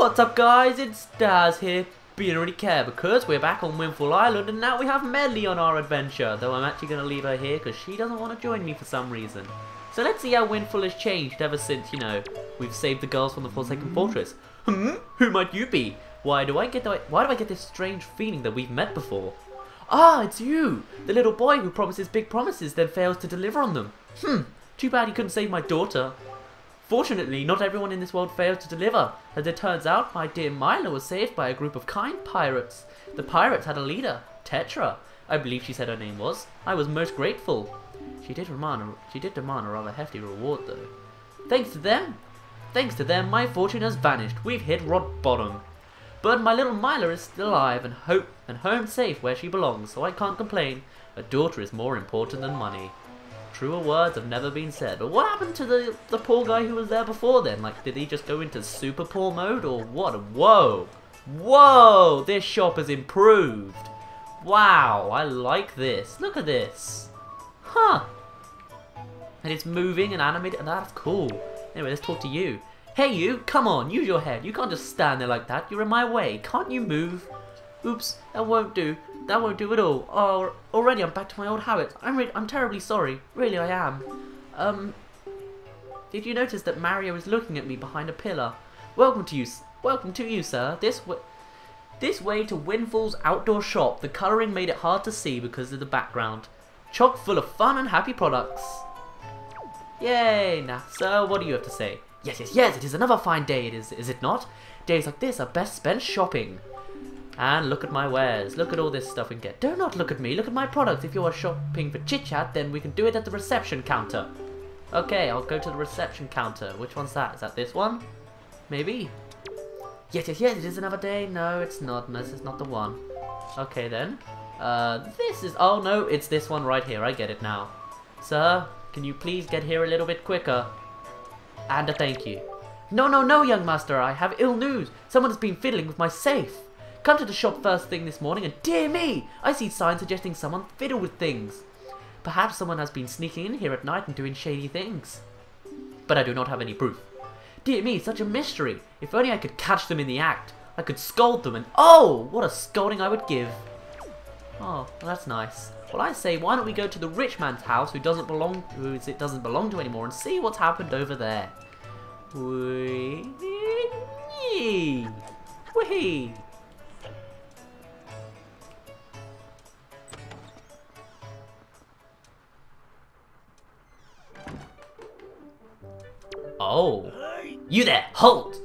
What's up guys, it's Daz here, but you don't really care because we're back on Windfall Island and now we have Medli on our adventure, though I'm actually going to leave her here because she doesn't want to join me for some reason. So let's see how Windfall has changed ever since, you know, we've saved the girls from the Forsaken Fortress. Who might you be? Why do I get this strange feeling that we've met before? Ah, it's you! The little boy who promises big promises then fails to deliver on them. Too bad he couldn't save my daughter. Fortunately, not everyone in this world fails to deliver. As it turns out, my dear Mila was saved by a group of kind pirates. The pirates had a leader, Tetra. I believe she said her name was. I was most grateful. She did demand a rather hefty reward, though. Thanks to them, my fortune has vanished. We've hit rock bottom. But my little Mila is still alive and home safe where she belongs, so I can't complain. A daughter is more important than money. Truer words have never been said. But what happened to the poor guy who was there before then? Like, did he just go into super poor mode or what? Whoa! Whoa! This shop has improved. Wow, I like this. Look at this. Huh. And it's moving and animated, and that's cool. Anyway, let's talk to you. Hey you, come on, use your head. You can't just stand there like that. You're in my way. Can't you move? Oops, that won't do. That won't do at all. Oh, already I'm back to my old habits. I'm terribly sorry. Really, I am. Did you notice that Mario is looking at me behind a pillar? Welcome to you, sir. This way to Windfall's outdoor shop. The colouring made it hard to see because of the background. Chock full of fun and happy products. Yay! Now, sir, what do you have to say? Yes, it is another fine day, is it not? Days like this are best spent shopping. And look at my wares. Look at all this stuff we can get. Do not look at me. Look at my products. If you are shopping for chit-chat, then we can do it at the reception counter. Okay, I'll go to the reception counter. Which one's that? Is that this one? Maybe? Yes, it is another day. No, it's not. No, this is not the one. Okay, then. This is... Oh, no, it's this one right here. I get it now. Sir, can you please get here a little bit quicker? And a thank you. No, young master. I have ill news. Someone has been fiddling with my safe. Come to the shop first thing this morning and dear me, I see signs suggesting someone fiddled with things. Perhaps someone has been sneaking in here at night and doing shady things. But I do not have any proof. Dear me, such a mystery. If only I could catch them in the act. I could scold them and oh, what a scolding I would give. Oh, well, that's nice. Well, I say, why don't we go to the rich man's house who it doesn't belong to anymore and see what's happened over there. Whee! Whee! Oh, you there, halt!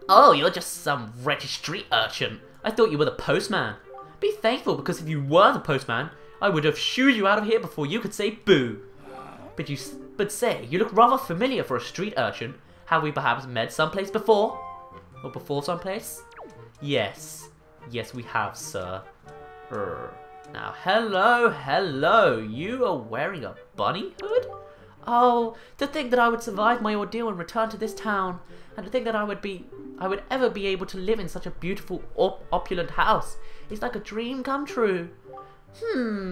Oh, you're just some wretched street urchin. I thought you were the postman. Be thankful, because if you were the postman, I would have shooed you out of here before you could say boo. But say, you look rather familiar for a street urchin. Have we perhaps met someplace before? Or before someplace? Yes, we have, sir. Now, hello, you are wearing a bunny hood? Oh, to think that I would survive my ordeal and return to this town, and to think that I would ever be able to live in such a beautiful, opulent house. It's like a dream come true.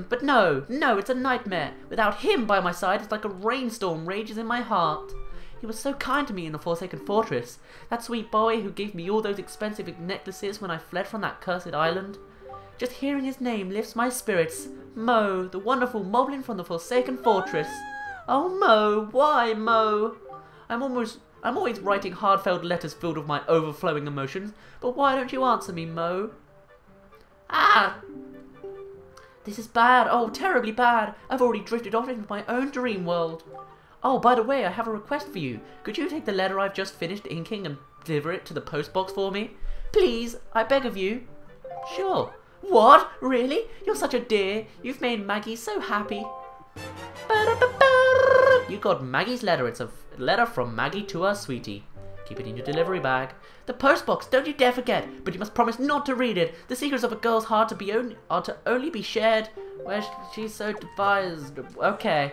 But no, it's a nightmare. Without him by my side, it's like a rainstorm rages in my heart. He was so kind to me in the Forsaken Fortress. That sweet boy who gave me all those expensive necklaces when I fled from that cursed island. Just hearing his name lifts my spirits. Mo, the wonderful moblin from the Forsaken Fortress. Oh, Mo, why, Mo? I'm always writing heartfelt letters filled with my overflowing emotions, but why don't you answer me, Mo? Ah! This is bad. Oh, terribly bad. I've already drifted off into my own dream world. Oh, by the way, I have a request for you. Could you take the letter I've just finished inking and deliver it to the postbox for me? Please, I beg of you. Sure. What? Really? You're such a dear. You've made Maggie so happy. You got Maggie's letter. It's a letter from Maggie to her sweetie. Keep it in your delivery bag. The postbox, don't you dare forget, but you must promise not to read it. The secrets of a girl's heart are to only be shared where she's so devised. Okay,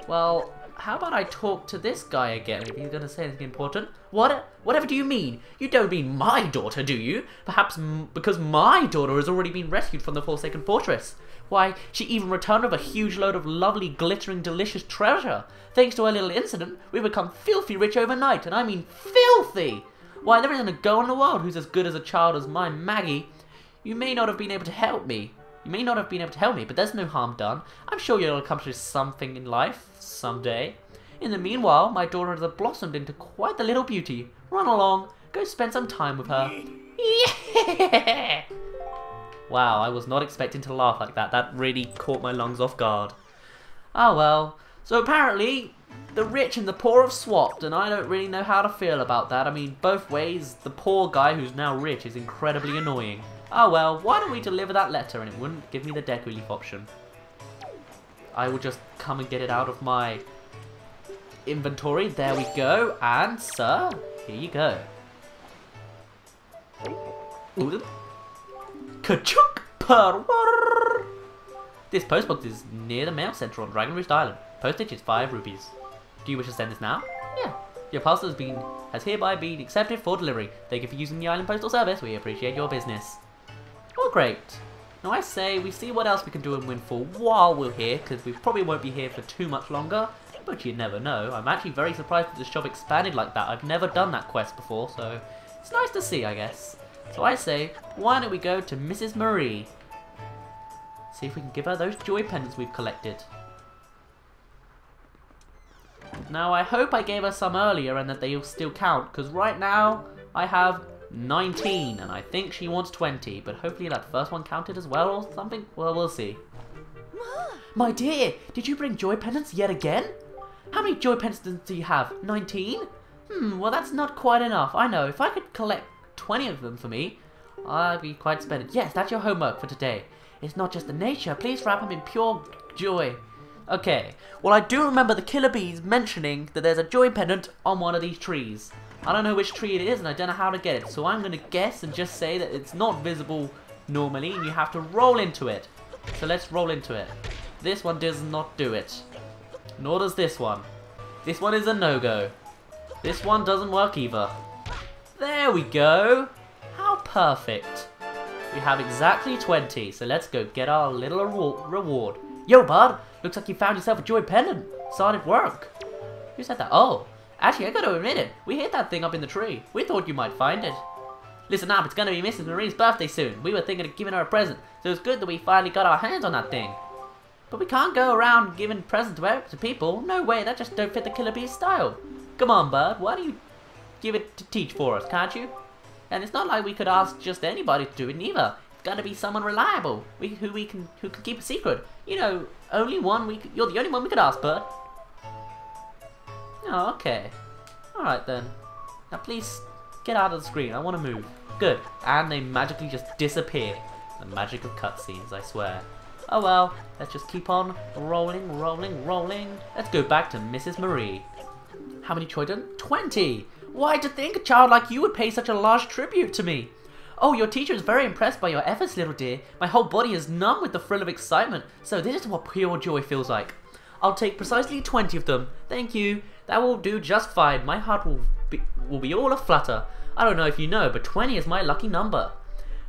well, how about I talk to this guy again if he's going to say anything important? Whatever do you mean? You don't mean my daughter, do you? Perhaps because my daughter has already been rescued from the Forsaken Fortress. Why, she even returned with a huge load of lovely, glittering, delicious treasure. Thanks to her little incident, we've become filthy rich overnight, and I mean filthy! Why, there isn't a girl in the world who's as good as a child as my Maggie. You may not have been able to help me. But there's no harm done. I'm sure you'll accomplish something in life someday. In the meanwhile, my daughter has blossomed into quite the little beauty. Run along, go spend some time with her. Yeah! Wow, I was not expecting to laugh like that. That really caught my lungs off guard. Oh well. So apparently, the rich and the poor have swapped, and I don't really know how to feel about that. I mean, both ways, the poor guy who's now rich is incredibly annoying. Oh well, why don't we deliver that letter, and it wouldn't give me the deco leaf option. I will just come and get it out of my inventory. There we go. And, sir, here you go. Ooh. Ka-chunk! Per-war! This postbox is near the mail center on Dragon Roost Island. Postage is 5 rupees. Do you wish to send this now? Yeah. Your parcel has hereby been accepted for delivery. Thank you for using the Island Postal Service. We appreciate your business. Oh, great. Now I say we see what else we can do in Windfall while we're here, because we probably won't be here for too much longer. But you never know. I'm actually very surprised that the shop expanded like that. I've never done that quest before, so it's nice to see, I guess. So I say, why don't we go to Mrs. Marie? See if we can give her those joy pendants we've collected. Now I hope I gave her some earlier and that they'll still count, because right now I have 19 and I think she wants 20, but hopefully that first one counted as well or something. Well, we'll see. My dear, did you bring joy pendants yet again? How many joy pendants do you have? 19? Well that's not quite enough. I know, if I could collect 20 of them for me, I'd be quite splendid. Yes, that's your homework for today. It's not just the nature, please wrap them in pure joy. Okay, well I do remember the killer bees mentioning that there's a joy pendant on one of these trees. I don't know which tree it is and I don't know how to get it, so I'm going to guess and just say that it's not visible normally and you have to roll into it. So let's roll into it. This one does not do it. Nor does this one. This one is a no-go. This one doesn't work either. There we go. How perfect. We have exactly 20, so let's go get our little reward. Yo, bud, looks like you found yourself a joy pendant. Solid work. Who said that? Oh, actually, I gotta admit it. We hid that thing up in the tree. We thought you might find it. Listen up, it's gonna be Mrs. Marie's birthday soon. We were thinking of giving her a present, so it's good that we finally got our hands on that thing. But we can't go around giving presents to people. No way, that just don't fit the killer bee's style. Come on, bud, why don't you give it to teach for us, can't you? And it's not like we could ask just anybody to do it neither. It's gotta be someone reliable, who can keep a secret. You know, you're the only one we could ask, bud. Oh, okay. Alright then. Now please get out of the screen. I want to move. Good. And they magically just disappear. The magic of cutscenes, I swear. Oh well, let's just keep on rolling, rolling, rolling. Let's go back to Mrs. Marie. How many children? 20! Why, to think a child like you would pay such a large tribute to me. Oh, your teacher is very impressed by your efforts, little dear. My whole body is numb with the thrill of excitement. So this is what pure joy feels like. I'll take precisely 20 of them. Thank you. That will do just fine. My heart will be all aflutter. I don't know if you know, but 20 is my lucky number.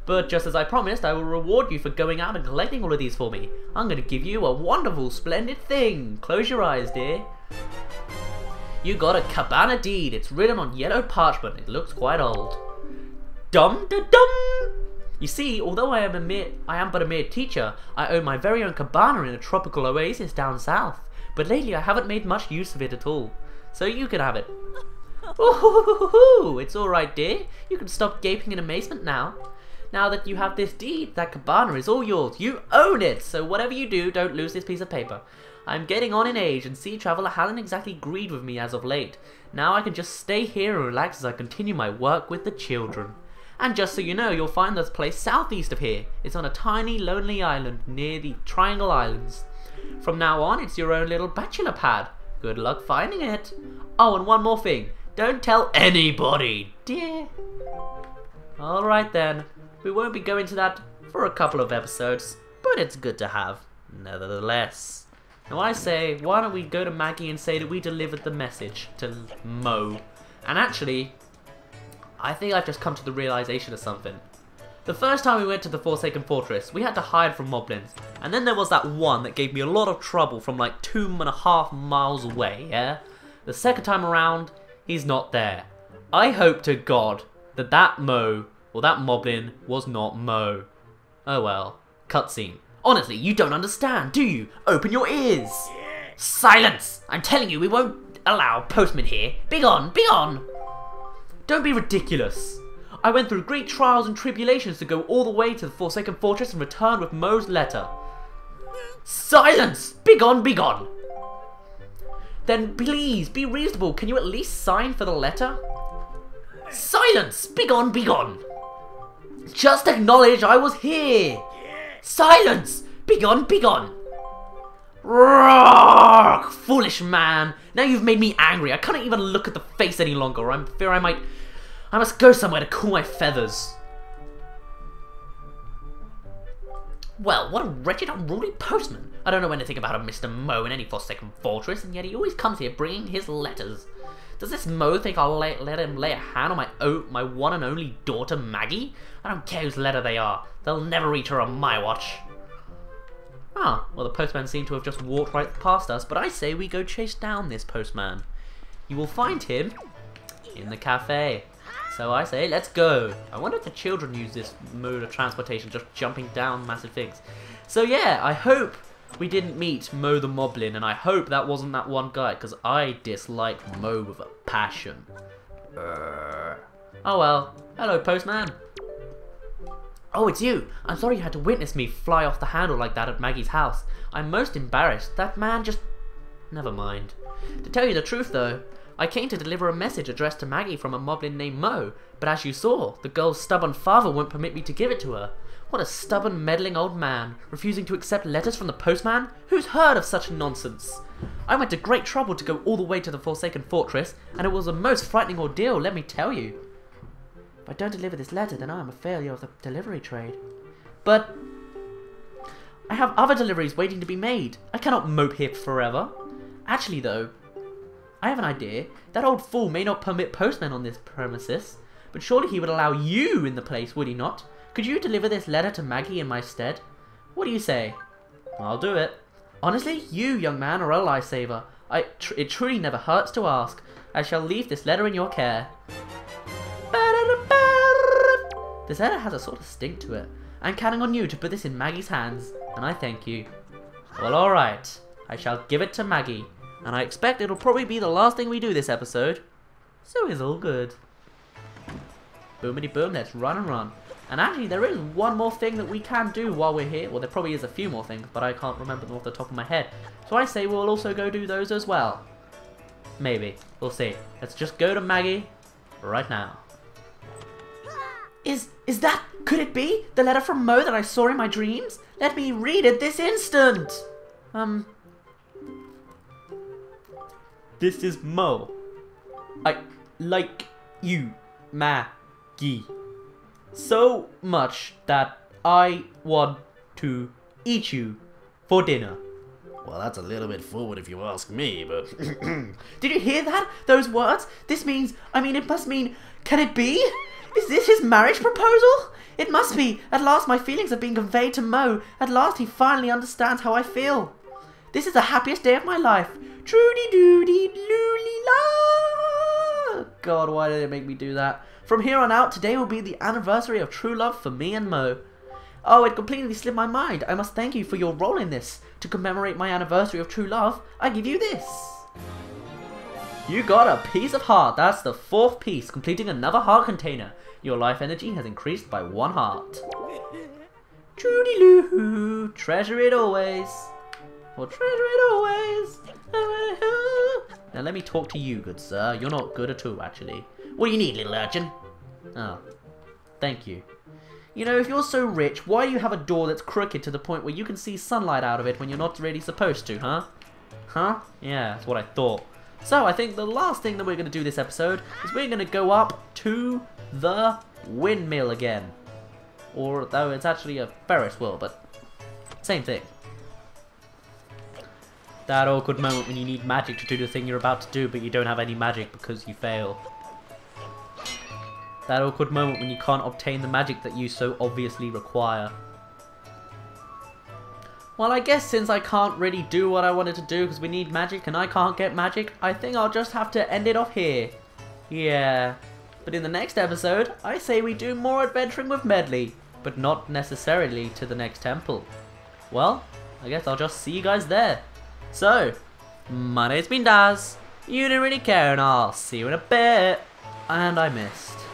But just as I promised, I will reward you for going out and collecting all of these for me. I'm going to give you a wonderful, splendid thing. Close your eyes, dear. You got a cabana deed. It's written on yellow parchment. It looks quite old. Dum-da-dum! You see, although I am but a mere teacher, I own my very own cabana in a tropical oasis down south. But lately I haven't made much use of it at all. So you can have it. Ooh, it's alright, dear. You can stop gaping in amazement now. Now that you have this deed, that cabana is all yours. You own it! So whatever you do, don't lose this piece of paper. I'm getting on in age, and sea travel hasn't exactly agreed with me as of late. Now I can just stay here and relax as I continue my work with the children. And just so you know, you'll find this place southeast of here. It's on a tiny, lonely island near the Triangle Islands. From now on, it's your own little bachelor pad. Good luck finding it. Oh, and one more thing. Don't tell anybody, dear. Alright then. We won't be going to that for a couple of episodes, but it's good to have, nevertheless. Now I say, why don't we go to Maggie and say that we delivered the message to Mo. And actually, I think I've just come to the realization of something. The first time we went to the Forsaken Fortress, we had to hide from moblins. And then there was that one that gave me a lot of trouble from like 2.5 miles away, yeah? The second time around, he's not there. I hope to God that Mo, or that Moblin, was not Mo. Oh well. Cutscene. Honestly, you don't understand, do you? Open your ears! Silence! I'm telling you, we won't allow postmen here. Begone! Begone! Don't be ridiculous. I went through great trials and tribulations to go all the way to the Forsaken Fortress and return with Mo's letter. Silence! Begone! Begone! Then please, be reasonable. Can you at least sign for the letter? Silence! Begone! Begone! Just acknowledge I was here! Silence! Begone! Begone! Roar! Foolish man! Now you've made me angry. I can't even look at the face any longer. I fear I must go somewhere to cool my feathers. Well, what a wretched, unruly postman. I don't know anything about a Mr. Mo in any Forsaken Fortress, and yet he always comes here bringing his letters. Does this Mo think I'll let him lay a hand on my one and only daughter, Maggie? I don't care whose letter they are. They'll never reach her on my watch. Ah, well, the postman seemed to have just walked right past us, but I say we go chase down this postman. You will find him in the cafe. So I say, let's go. I wonder if the children use this mode of transportation, just jumping down massive things. So yeah, I hope we didn't meet Mo the Moblin, and I hope that wasn't that one guy, because I dislike Mo with a passion. Oh well. Hello, postman. Oh, it's you. I'm sorry you had to witness me fly off the handle like that at Maggie's house. I'm most embarrassed. That man just... Never mind. To tell you the truth, though, I came to deliver a message addressed to Maggie from a Moblin named Mo, but as you saw, the girl's stubborn father won't permit me to give it to her. What a stubborn, meddling old man, refusing to accept letters from the postman? Who's heard of such nonsense? I went to great trouble to go all the way to the Forsaken Fortress, and it was a most frightening ordeal, let me tell you. If I don't deliver this letter, then I am a failure of the delivery trade. But I have other deliveries waiting to be made. I cannot mope here forever. Actually, though, I have an idea. That old fool may not permit postmen on this premises, but surely he would allow you in the place, would he not? Could you deliver this letter to Maggie in my stead? What do you say? I'll do it. Honestly, you, young man, are a lifesaver. It truly never hurts to ask. I shall leave this letter in your care. This letter has a sort of stink to it. I'm counting on you to put this in Maggie's hands, and I thank you. Well, alright. I shall give it to Maggie, and I expect it'll probably be the last thing we do this episode. So it's all good. Boomity boom, let's run and run. And actually, there is one more thing that we can do while we're here. Well, there probably is a few more things, but I can't remember them off the top of my head. So I say we'll also go do those as well. Maybe. We'll see. Let's just go to Maggie right now. Is that... Could it be? The letter from Mo that I saw in my dreams? Let me read it this instant! This is Mo. I like you, Maggie, so much that I want to eat you for dinner. Well, that's a little bit forward if you ask me, but... Did you hear that? Those words? This means... it must mean... Can it be? Is this his marriage proposal? It must be. At last my feelings have been conveyed to Mo. At last he finally understands how I feel. This is the happiest day of my life. Trudy-doody-loo-lee-la. God, why did they make me do that? From here on out, today will be the anniversary of true love for me and Mo. Oh, it completely slipped my mind. I must thank you for your role in this. To commemorate my anniversary of true love, I give you this. You got a piece of heart. That's the 4th piece, completing another heart container. Your life energy has increased by 1 heart. Trudy-loo, treasure it always. Or treasure it always. Now let me talk to you, good sir. You're not good at all, actually. What do you need, little urchin? Oh, thank you. You know, if you're so rich, why do you have a door that's crooked to the point where you can see sunlight out of it when you're not really supposed to, huh? Huh? Yeah, that's what I thought. So, I think the last thing that we're going to do this episode is we're going to go up to the windmill again. Or, though it's actually a Ferris wheel, but same thing. That awkward moment when you need magic to do the thing you're about to do, but you don't have any magic because you fail. That awkward moment when you can't obtain the magic that you so obviously require. Well, I guess since I can't really do what I wanted to do because we need magic and I can't get magic, I think I'll just have to end it off here. Yeah. But in the next episode, I say we do more adventuring with Medli, but not necessarily to the next temple. Well, I guess I'll just see you guys there. So, my name's been Daz, you didn't really care, and I'll see you in a bit. And I missed.